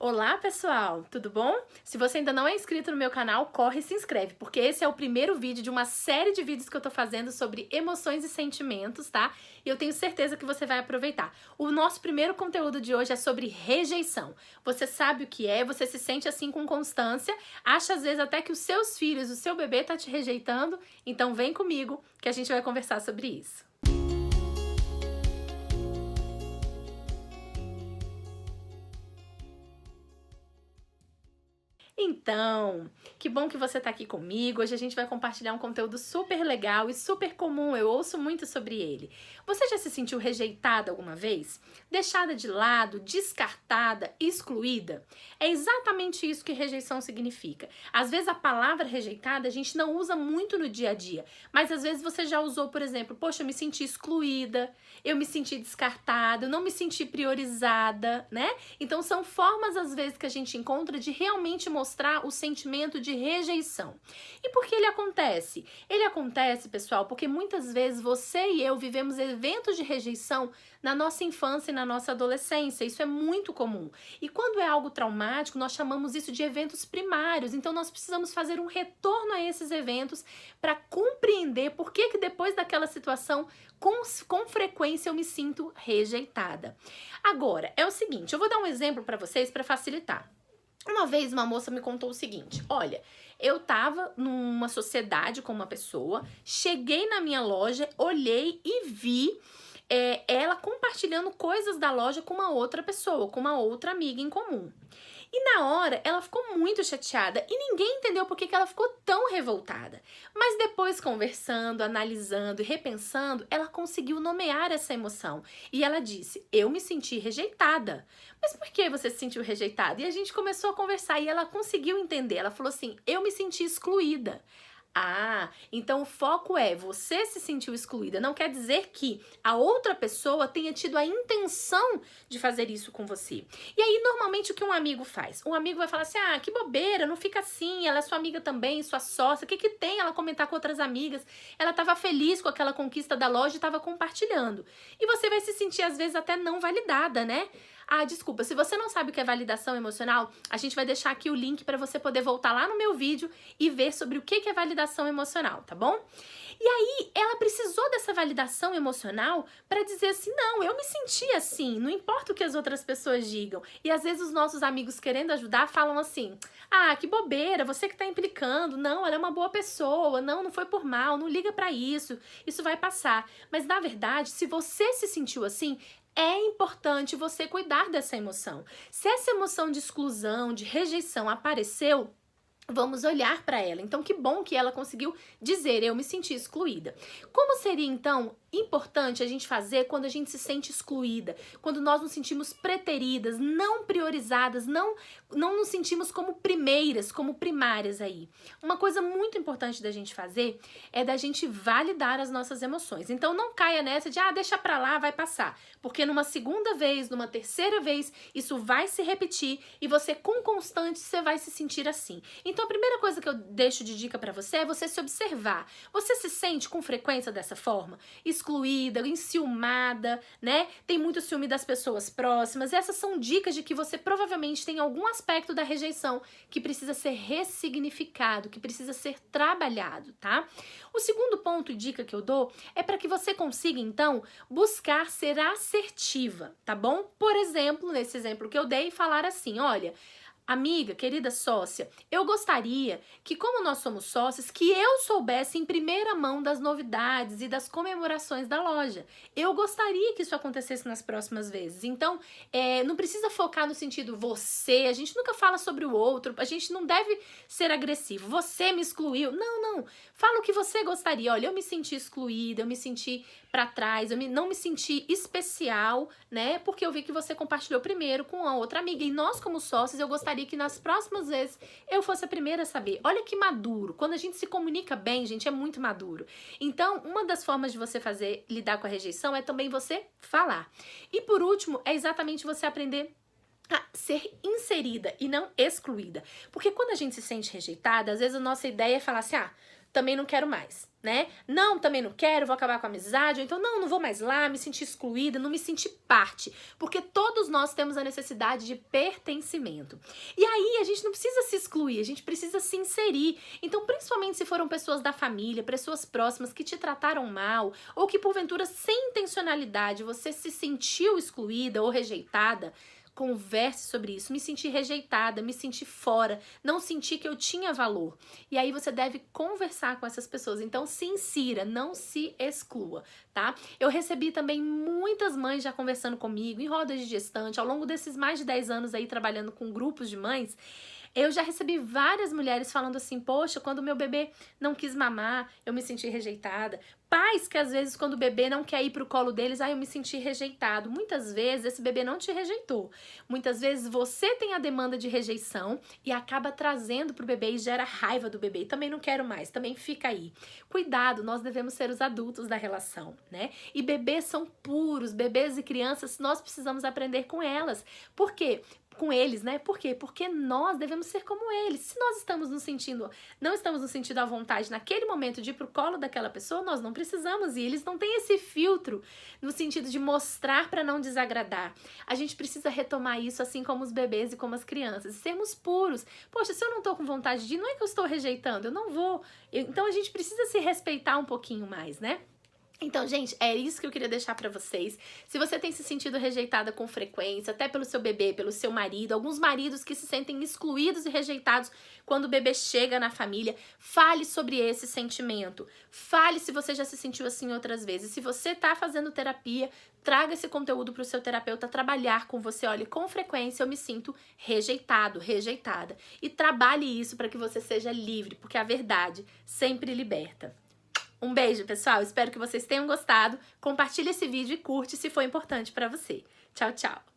Olá pessoal, tudo bom? Se você ainda não é inscrito no meu canal, corre e se inscreve, porque esse é o primeiro vídeo de uma série de vídeos que eu tô fazendo sobre emoções e sentimentos, tá? E eu tenho certeza que você vai aproveitar. O nosso primeiro conteúdo de hoje é sobre rejeição. Você sabe o que é, você se sente assim com constância, acha às vezes até que os seus filhos, o seu bebê tá te rejeitando, então vem comigo que a gente vai conversar sobre isso. Então, que bom que você tá aqui comigo. Hoje a gente vai compartilhar um conteúdo super legal e super comum, eu ouço muito sobre ele. Você já se sentiu rejeitada alguma vez? Deixada de lado, descartada, excluída? É exatamente isso que rejeição significa. Às vezes a palavra rejeitada a gente não usa muito no dia a dia, mas às vezes você já usou, por exemplo, poxa, eu me senti excluída, eu me senti descartada, eu não me senti priorizada, né? Então são formas às vezes que a gente encontra de realmente mostrar o sentimento de rejeição. E por que ele acontece? Ele acontece, pessoal, porque muitas vezes você e eu vivemos eventos de rejeição na nossa infância e na nossa adolescência. Isso é muito comum. E quando é algo traumático, nós chamamos isso de eventos primários. Então nós precisamos fazer um retorno a esses eventos para compreender por que depois daquela situação, com frequência, eu me sinto rejeitada. Agora, é o seguinte, eu vou dar um exemplo para vocês para facilitar. Uma vez uma moça me contou o seguinte, olha, eu tava numa sociedade com uma pessoa, cheguei na minha loja, olhei e vi ela compartilhando coisas da loja com uma outra pessoa, com uma outra amiga em comum. E na hora, ela ficou muito chateada e ninguém entendeu por que ela ficou tão revoltada. Mas depois, conversando, analisando e repensando, ela conseguiu nomear essa emoção. E ela disse, eu me senti rejeitada. Mas por que você se sentiu rejeitada? E a gente começou a conversar e ela conseguiu entender. Ela falou assim, eu me senti excluída. Ah, então o foco é você se sentiu excluída. Não quer dizer que a outra pessoa tenha tido a intenção de fazer isso com você. E aí, normalmente, o que um amigo faz? Um amigo vai falar assim, ah, que bobeira, não fica assim, ela é sua amiga também, sua sócia, o que tem ela comentar com outras amigas? Ela estava feliz com aquela conquista da loja e estava compartilhando. E você vai se sentir, às vezes, até não validada, né? Ah, desculpa, se você não sabe o que é validação emocional, a gente vai deixar aqui o link para você poder voltar lá no meu vídeo e ver sobre o que é validação emocional, tá bom? E aí, ela precisou dessa validação emocional para dizer assim, não, eu me senti assim, não importa o que as outras pessoas digam. E às vezes os nossos amigos querendo ajudar falam assim, ah, que bobeira, você que tá implicando, não, ela é uma boa pessoa, não foi por mal, não liga para isso, isso vai passar. Mas na verdade, se você se sentiu assim, é importante você cuidar dessa emoção. Se essa emoção de exclusão, de rejeição apareceu, vamos olhar para ela. Então, que bom que ela conseguiu dizer, eu me senti excluída. Como seria, então, importante a gente fazer quando a gente se sente excluída? Quando nós nos sentimos preteridas, não priorizadas, não nos sentimos como primeiras, como primárias aí. Uma coisa muito importante da gente fazer é da gente validar as nossas emoções. Então, não caia nessa de, deixa pra lá, vai passar. Porque numa segunda vez, numa terceira vez, isso vai se repetir e você, com constante, você vai se sentir assim. Então, a primeira coisa que eu deixo de dica pra você é você se observar. Você se sente com frequência dessa forma? Excluída, enciumada, né? Tem muito ciúme das pessoas próximas. Essas são dicas de que você provavelmente tem algum aspecto da rejeição que precisa ser ressignificado, que precisa ser trabalhado, tá? O segundo ponto e dica que eu dou é para que você consiga, então, buscar ser assertiva, tá bom? Por exemplo, nesse exemplo que eu dei, falar assim, olha, amiga, querida sócia, eu gostaria que, como nós somos sócios, que eu soubesse em primeira mão das novidades e das comemorações da loja. Eu gostaria que isso acontecesse nas próximas vezes. Então, não precisa focar no sentido você, a gente nunca fala sobre o outro, a gente não deve ser agressivo. Você me excluiu. Não. Fala o que você gostaria. Olha, eu me senti excluída, eu me senti pra trás, não me senti especial, né? Porque eu vi que você compartilhou primeiro com a outra amiga. E nós, como sócios, eu gostaria que nas próximas vezes eu fosse a primeira a saber. Olha que maduro. Quando a gente se comunica bem, gente, é muito maduro. Então, uma das formas de você lidar com a rejeição é também você falar. E por último, é exatamente você aprender a ser inserida e não excluída. Porque quando a gente se sente rejeitada, às vezes a nossa ideia é falar assim, também não quero mais, né? Não, também não quero, vou acabar com a amizade, ou então não vou mais lá, me sentir excluída, não me sentir parte, porque todos nós temos a necessidade de pertencimento. E aí a gente não precisa se excluir, a gente precisa se inserir. Então, principalmente se foram pessoas da família, pessoas próximas que te trataram mal, ou que porventura sem intencionalidade você se sentiu excluída ou rejeitada, converse sobre isso. Me senti rejeitada, me senti fora, não senti que eu tinha valor. E aí você deve conversar com essas pessoas. Então se insira, não se exclua, tá? Eu recebi também muitas mães já conversando comigo em rodas de gestante, ao longo desses mais de 10 anos aí trabalhando com grupos de mães. Eu já recebi várias mulheres falando assim, poxa, quando meu bebê não quis mamar, eu me senti rejeitada. Pais que às vezes quando o bebê não quer ir pro colo deles, eu me senti rejeitado. Muitas vezes esse bebê não te rejeitou. Muitas vezes você tem a demanda de rejeição e acaba trazendo pro bebê e gera raiva do bebê. Também não quero mais, também fica aí. Cuidado, nós devemos ser os adultos da relação, né? E bebês são puros, bebês e crianças, nós precisamos aprender com elas. Por quê? Com eles, né? Por quê? Porque nós devemos ser como eles. Se nós estamos nos sentindo, não estamos nos sentindo à vontade naquele momento de ir pro colo daquela pessoa, nós não precisamos ir. Eles não têm esse filtro no sentido de mostrar para não desagradar. A gente precisa retomar isso assim como os bebês e como as crianças. Sermos puros. Poxa, se eu não tô com vontade de ir, não é que eu estou rejeitando, eu não vou. Então a gente precisa se respeitar um pouquinho mais, né? Então, gente, é isso que eu queria deixar pra vocês. Se você tem se sentido rejeitada com frequência, até pelo seu bebê, pelo seu marido, alguns maridos que se sentem excluídos e rejeitados quando o bebê chega na família, fale sobre esse sentimento. Fale se você já se sentiu assim outras vezes. Se você tá fazendo terapia, traga esse conteúdo pro seu terapeuta trabalhar com você. Olha, com frequência eu me sinto rejeitado, rejeitada. E trabalhe isso para que você seja livre, porque a verdade sempre liberta. Um beijo, pessoal. Espero que vocês tenham gostado. Compartilhe esse vídeo e curte se for importante para você. Tchau, tchau.